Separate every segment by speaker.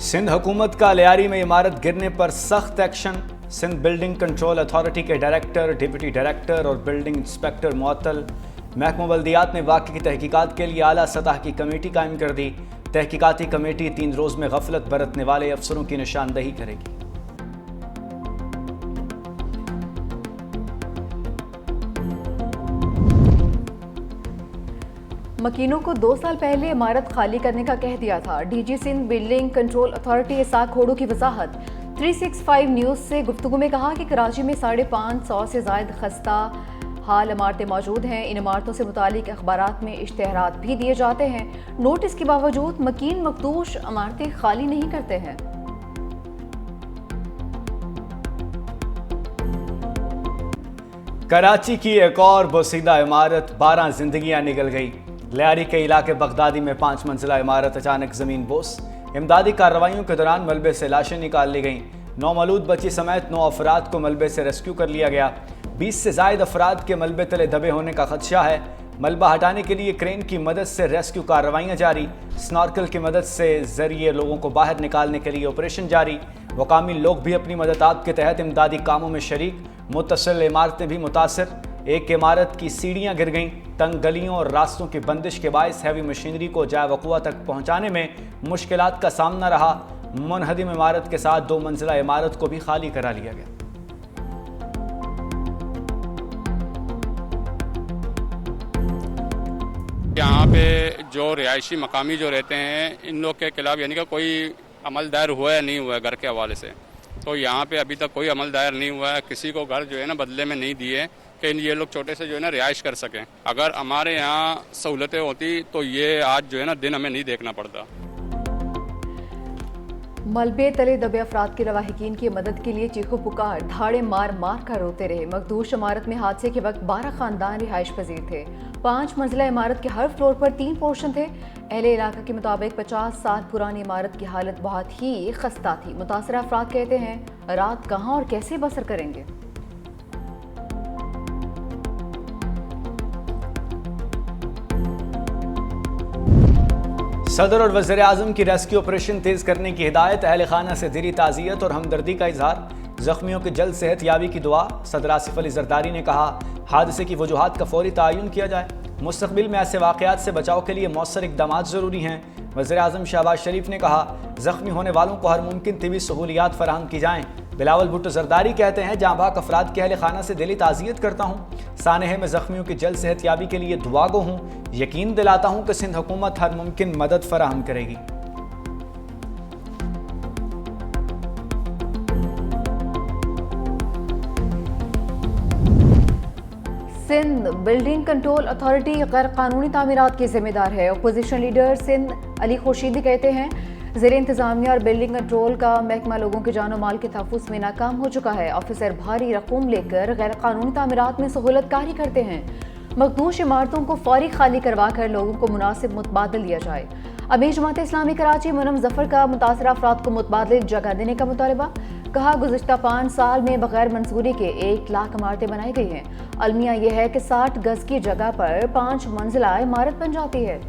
Speaker 1: सिंध हुकूमत का लियारी में इमारत गिरने पर सख्त action. Sindh building control authority के डायरेक्टर, डिप्टी डायरेक्टर और बिल्डिंग इंस्पेक्टर मुअत्तल। महकमा बल्दियात ने वाक़े की तहकीकात के लिए आला सतह की कमेटी कायम कर दी। तहकीकाती कमेटी 3 रोज़ में गफलत बरतने वाले अफसरों की निशानदही करेगी।
Speaker 2: मकीनों को 2 साल पहले इमारत खाली करने का कह दिया था। DG Sindh building control authority Ishaq Khoro की वजाहत 365 न्यूज़ से गुफ्तगू में कहा कि कराची में 550 से ज़ायद खस्ता हाल इमारतें मौजूद हैं। इन इमारतों से मुतालिक अखबारात में इश्तेहारात भी दिए जाते हैं। नोटिस के बावजूद मकीन मखदूश इमारतें खाली नहीं करते हैं।
Speaker 1: कराची की एक और बोसीदा इमारत 12 जिंदगियां निगल गई। लियारी के इलाके बगदादी में 5 मंजिला इमारत अचानक जमीन बोस। इमदादी कार्रवाइयों के दौरान मलबे से लाशें निकाल ली गईं। नौमौलूद बच्ची समेत 9 अफराद को मलबे से रेस्क्यू कर लिया गया। 20 से जायद अफराद के मलबे तले दबे होने का खदशा है। मलबा हटाने के लिए क्रेन की मदद से रेस्क्यू कार्रवाइयाँ जारी। स्नॉर्कल की मदद से जरिए लोगों को बाहर निकालने के लिए ऑपरेशन जारी। वकामी लोग भी अपनी मददात के तहत इमदादी कामों में शरीक। मुतसिल इमारतें भी मुतासर। एक इमारत की सीढ़ियां गिर गईं। तंग गलियों और रास्तों की बंदिश के बायस हैवी मशीनरी को जाए वक़ुआ तक पहुंचाने में मुश्किलात का सामना रहा। मुनहदिम इमारत के साथ 2 मंजिला इमारत को भी खाली करा लिया गया।
Speaker 3: यहाँ पे जो रिहायशी मकामी जो रहते हैं, इन लोग के खिलाफ यानी कि कोई अमल दायर हुआ है नहीं हुआ है घर के हवाले से, तो यहाँ पे अभी तक कोई अमल दायर नहीं हुआ है। किसी को घर जो है ना बदले में नहीं दिए कि ये लोग छोटे से जो है ना रिहाइश कर सकें। अगर हमारे यहाँ सहूलतें होती तो ये आज जो है ना दिन हमें नहीं देखना पड़ता।
Speaker 2: मलबे तले दबे अफराद के लवाहिकीन की मदद के लिए चीखो पुकार, धाड़े मार मार कर रोते रहे। मखदूश इमारत में हादसे के वक्त 12 खानदान रिहाइश पजीर थे। 5 मंजिला इमारत के हर फ्लोर पर 3 पोर्शन थे। अहले इलाका के मुताबिक 50 साल पुरानी इमारत की हालत बहुत ही खस्ता थी। मुतासरा अफराद कहते हैं रात कहाँ और कैसे बसर करेंगे।
Speaker 1: सदर और वज़ीर आज़म की रेस्क्यू ऑपरेशन तेज करने की हिदायत। अहल खाना से दिली ताज़ियत और हमदर्दी का इजहार। जख्मियों की जल्द सेहत याबी की दुआ। सदर आसिफ अली जरदारी ने कहा हादसे की वजूहात का फौरी तयन किया जाए। मुस्तक़बिल में ऐसे वाक़यात से बचाव के लिए मौसर इक़दामात ज़रूरी हैं। वज़ीर आज़म शहबाज शरीफ ने कहा ज़ख्मी होने वालों को हर मुमकिन तिबी सहूलियात फराहम की जाएँ। बिलावल भुट्टो जरदारी कहते हैं जाँ बाक अफराद के अहल खाना से दिली ताज़ियत करता हूँ। सानहे में ज़ख्मियों की जल्द सेहत याबी के लिए दुआ गो हूँ। यकीन दिलाता हूँ कि सिंध हुकूमत हर मुमकिन मदद फराहम करेगी।
Speaker 2: सिंध बिल्डिंग कंट्रोल अथॉरिटी गैर कानूनी तामीरात की जिम्मेदार है। अपोजिशन लीडर सिंध अली खुर्शीदी कहते हैं ज़ेर इंतज़ामिया और बिल्डिंग कंट्रोल का महकमा लोगों के जानो माल के तहफ़्फ़ुज़ में नाकाम हो चुका है। ऑफिसर भारी रकूम लेकर गैर कानूनी तामीरात में सहूलत कारी करते हैं। मखदूश इमारतों को फौरी खाली करवा कर लोगों को मुनासिब मुतबादल दिया जाए। अमीर जमात इस्लामी कराची मुनम जफर का मुतासरा अफराद को मुतबादल जगह देने का मुतालबा। कहा गुज़िश्ता 5 साल में बगैर मंजूरी के 1 लाख इमारतें बनाई गई हैं। अलमिया यह है कि 60 गज की जगह पर 5 मंजिला इमारत बन जाती है।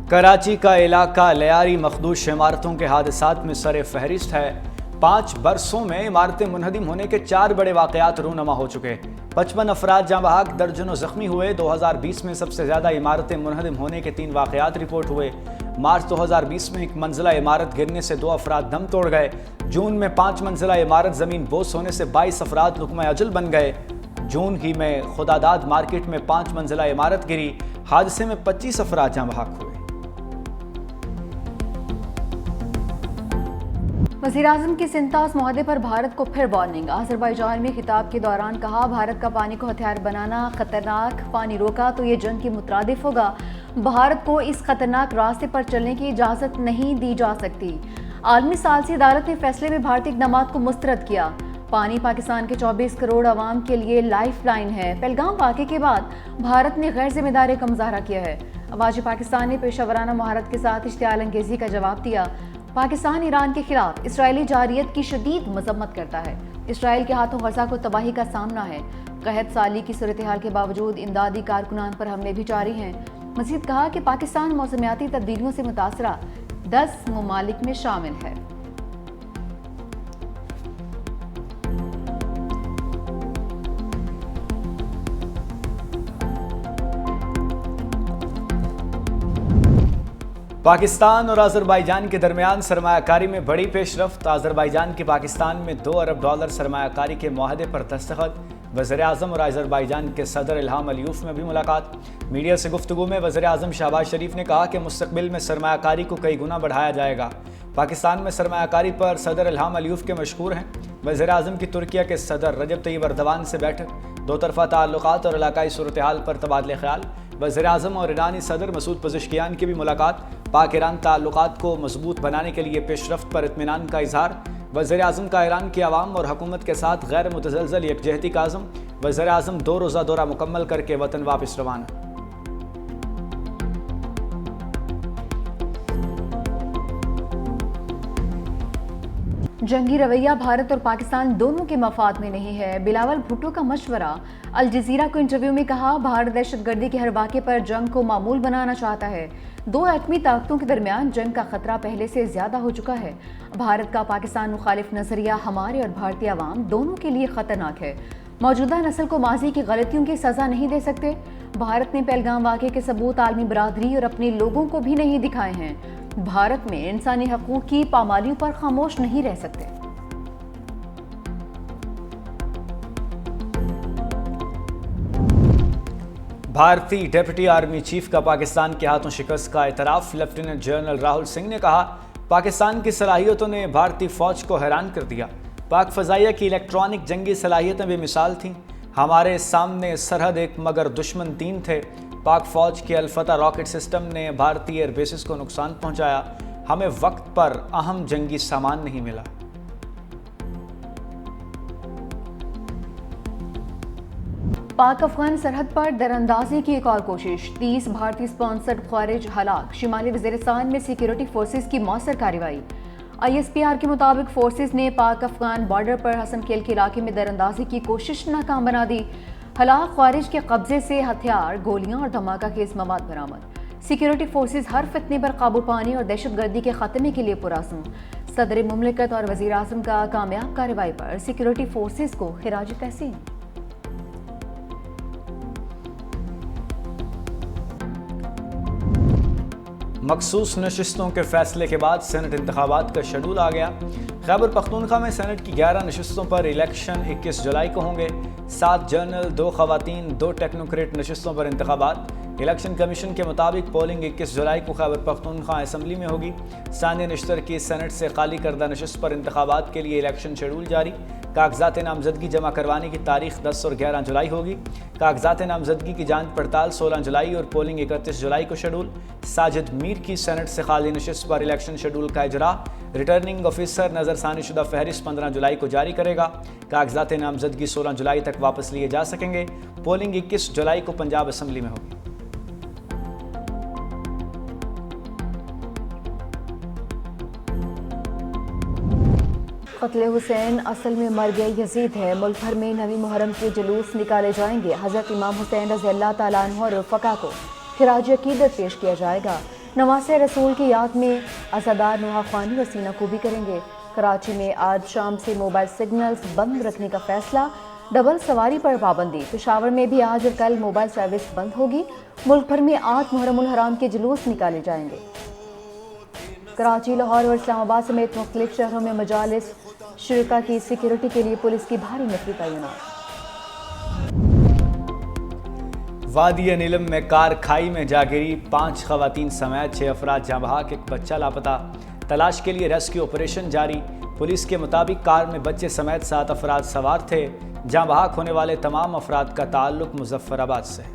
Speaker 1: कराची का इलाका लियारी मखदूश इमारतों के हादसात में सर फहरिस्त है। 5 बरसों में इमारतें मुनहदिम होने के 4 बड़े वाक़यात रूनमा हो चुके। 55 अफराद जाँ बहक, दर्जनों ज़ख्मी हुए। 2020 में सबसे ज़्यादा इमारतें मुनहदिम होने के 3 वाक़यात रिपोर्ट हुए। मार्च 2020 में 1 मंजिला इमारत गिरने से 2 अफराद दम तोड़ गए। जून में 5 मंजिला इमारत ज़मीन बोस होने से 22 अफराद लुक़मा अजल बन गए। जून ही में खुदादाद मार्केट में 5 मंजिला इमारत गिरी। हादसे में 25 अफराद जाँ बहक हुए।
Speaker 2: वज़ीर-ए-आज़म की सिंतास मुआहदे पर भारत को फिर वार्निंग। अज़रबैजान में खिताब के दौरान कहा भारत का पानी को हथियार बनाना खतरनाक। पानी रोका तो ये जंग की मुतरादिफ होगा। भारत को इस खतरनाक रास्ते पर चलने की इजाज़त नहीं दी जा सकती। आलमी सालसी अदालत ने फैसले में भारतीय इक़दामात को मुस्तरद किया। पानी पाकिस्तान के 24 करोड़ आवाम के लिए लाइफ लाइन है। पहलगाम वाक़े के बाद भारत ने गैर जिम्मेदारी का मुजाहरा किया है। अवाज पाकिस्तान ने पेशावराना महारत के साथ इश्तियाल अंगेज़ी का जवाब दिया। पाकिस्तान ईरान के खिलाफ इसराइली जारियत की शदीद मजम्मत करता है। इसराइल के हाथों गजा को तबाही का सामना है। कहत साली की सूरत हाल के बावजूद इमदादी कारकुनान पर हमले भी जारी हैं। مزید کہا کہ پاکستان موسمیاتی تبدیلیوں سے متاثرہ 10 ممالک میں شامل ہے۔
Speaker 1: پاکستان اور آذربائیجان کے درمیان سرمایہ کاری میں بڑی پیش رفت۔ آذربائیجان کی پاکستان میں $2 ارب سرمایہ کاری کے معاہدے پر دستخط۔ وزیر اعظم اور آذربائیجان کے صدر الہام علیوف میں بھی ملاقات۔ میڈیا سے گفتگو میں وزیر اعظم شہباز شریف نے کہا کہ مستقبل میں سرمایہ کاری کو کئی گنا بڑھایا جائے گا۔ پاکستان میں سرمایہ کاری پر صدر الہام علیوف کے مشکور ہیں۔ وزیر اعظم کی ترکیہ کے صدر رجب طیب اردوان سے بیٹھک، دو طرفہ تعلقات اور علاقائی صورتحال پر تبادلہ خیال۔ وزیر اعظم اور ایرانی صدر مسعود پزشکیان کی بھی ملاقات۔ پاک ایران تعلقات کو مضبوط بنانے کے لیے پیش رفت پر اطمینان کا اظہار۔ وزیر اعظم کا ایران کی عوام اور حکومت کے ساتھ غیر متزلزل یکجہتی کا عزم۔ وزیر اعظم 2 روزہ دورہ مکمل کر کے وطن واپس روانہ۔
Speaker 2: جنگی رویہ بھارت اور پاکستان دونوں کے مفاد میں نہیں ہے۔ بلاول بھٹو کا مشورہ۔ الجزیرہ کو انٹرویو میں کہا، بھارت دہشت گردی کے ہر واقعے پر جنگ کو معمول بنانا چاہتا ہے۔ 2 ایٹمی طاقتوں کے درمیان جنگ کا خطرہ پہلے سے زیادہ ہو چکا ہے۔ بھارت کا پاکستان مخالف نظریہ ہمارے اور بھارتی عوام دونوں کے لیے خطرناک ہے۔ موجودہ نسل کو ماضی کی غلطیوں کی سزا نہیں دے سکتے۔ بھارت نے پہلگام واقعے کے ثبوت عالمی برادری اور اپنے لوگوں کو بھی نہیں دکھائے ہیں۔ بھارت میں انسانی حقوق کی پامالیوں پر خاموش نہیں رہ سکتے۔
Speaker 1: بھارتی ڈیپٹی آرمی چیف کا پاکستان کے ہاتھوں شکست کا اعتراف۔ لیفٹیننٹ جنرل راہل سنگھ نے کہا، پاکستان کی صلاحیتوں نے بھارتی فوج کو حیران کر دیا۔ پاک فضائیہ کی الیکٹرانک جنگی صلاحیتیں بھی مثال تھیں۔ ہمارے سامنے سرحد ایک مگر دشمن 3 تھے۔ پاک فوج کے الفتح راکٹ سسٹم نے بھارتی ایئر بیسز کو نقصان پہنچایا۔ ہمیں وقت پر اہم جنگی سامان نہیں ملا۔
Speaker 2: پاک افغان سرحد پر دراندازی کی ایک اور کوشش۔ 30 بھارتی سپانسرڈ خوارج ہلاک۔ شمالی وزیرستان میں سیکیورٹی فورسز کی مؤثر کارروائی۔ ISPR کے مطابق فورسز نے پاک افغان بارڈر پر حسن کھیل کے علاقے میں دراندازی کی کوشش ناکام بنا دی۔ ہلاک خوارج کے قبضے سے ہتھیار، گولیاں اور دھماکہ خیز مواد برآمد۔ سیکیورٹی فورسز ہر فتنے پر قابو پانے اور دہشت گردی کے خاتمے کے لیے پرعزم۔ صدر مملکت اور وزیر اعظم کا کامیاب کارروائی پر سیکیورٹی فورسز کو خراج تحسین۔
Speaker 1: مخصوص نشستوں کے فیصلے کے بعد سینٹ انتخابات کا شیڈول آ گیا۔ خیبر پختونخوا میں سینٹ کی 11 نشستوں پر الیکشن 21 جولائی کو ہوں گے۔ 7 جنرل، 2 خواتین، 2 ٹیکنوکریٹ نشستوں پر انتخابات۔ الیکشن کمیشن کے مطابق پولنگ 21 جولائی کو خیبر پختونخوا اسمبلی میں ہوگی۔ ثانیہ نشتر کی سینٹ سے خالی کردہ نشست پر انتخابات کے لیے الیکشن شیڈول جاری۔ کاغذات نامزدگی جمع کروانے کی تاریخ 10 اور 11 جولائی ہوگی۔ کاغذات نامزدگی کی جانچ پڑتال 16 جولائی اور پولنگ 31 جولائی کو شیڈول۔ ساجد میر کی سینٹ سے خالی نشست پر الیکشن شیڈول کا اجرا۔ ریٹرننگ آفیسر نظر ثانی شدہ فہرست 15 جولائی کو جاری کرے گا۔ کاغذات نامزدگی 16 جولائی تک واپس لیے جا سکیں گے۔ پولنگ 21 جولائی کو پنجاب اسمبلی میں ہوگی۔
Speaker 2: قتل حسین اصل میں مرگ یزید ہے۔ ملک بھر میں 9 محرم کے جلوس نکالے جائیں گے۔ حضرت امام حسین رضی اللہ تعالیٰ عنہ اور رفقا کو خراج عقیدت پیش کیا جائے گا۔ نواسہ رسول کی یاد میں عزادار نوحہ خوانی و سینہ کوبی کریں گے۔ کراچی میں آج شام سے موبائل سگنلز بند رکھنے کا فیصلہ۔ ڈبل سواری پر پابندی۔ پشاور میں بھی آج اور کل موبائل سروس بند ہوگی۔ ملک بھر میں 8 محرم الحرام کے جلوس نکالے جائیں گے۔ کراچی، لاہور اور اسلام آباد سمیت مختلف شہروں میں مجالس شرکا کی سیکیورٹی کے لیے پولیس کی بھاری نفری تعینات۔
Speaker 1: وادی نیلم میں کار کھائی میں جا گری، 5 خواتین سمیت 6 افراد جاں بحق، ایک بچہ لاپتہ۔ تلاش کے لیے ریسکیو آپریشن جاری۔ پولیس کے مطابق کار میں بچے سمیت 7 افراد سوار تھے۔ جاں بحق ہونے والے تمام افراد کا تعلق مظفر آباد سے ہے۔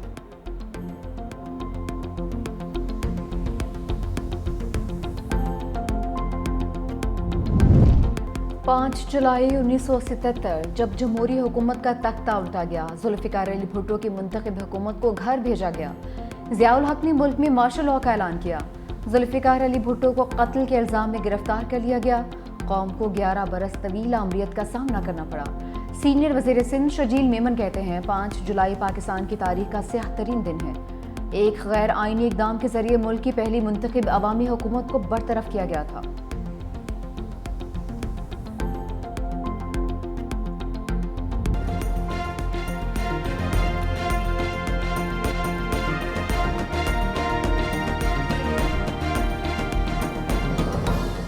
Speaker 2: 5 جولائی 1977 جب جمہوری حکومت کا تختہ الٹا گیا، ذوالفقار علی بھٹو کی منتخب حکومت کو گھر بھیجا گیا۔ ضیاء الحق نے ملک میں مارشل لاء کا اعلان کیا۔ ذوالفقار علی بھٹو کو قتل کے الزام میں گرفتار کر لیا گیا۔ قوم کو 11 برس طویل آمریت کا سامنا کرنا پڑا۔ سینئر وزیر سندھ شجیل میمن کہتے ہیں 5 جولائی پاکستان کی تاریخ کا سیاہ ترین دن ہے۔ ایک غیر آئینی اقدام کے ذریعے ملک کی پہلی منتخب عوامی حکومت کو برطرف کیا گیا تھا۔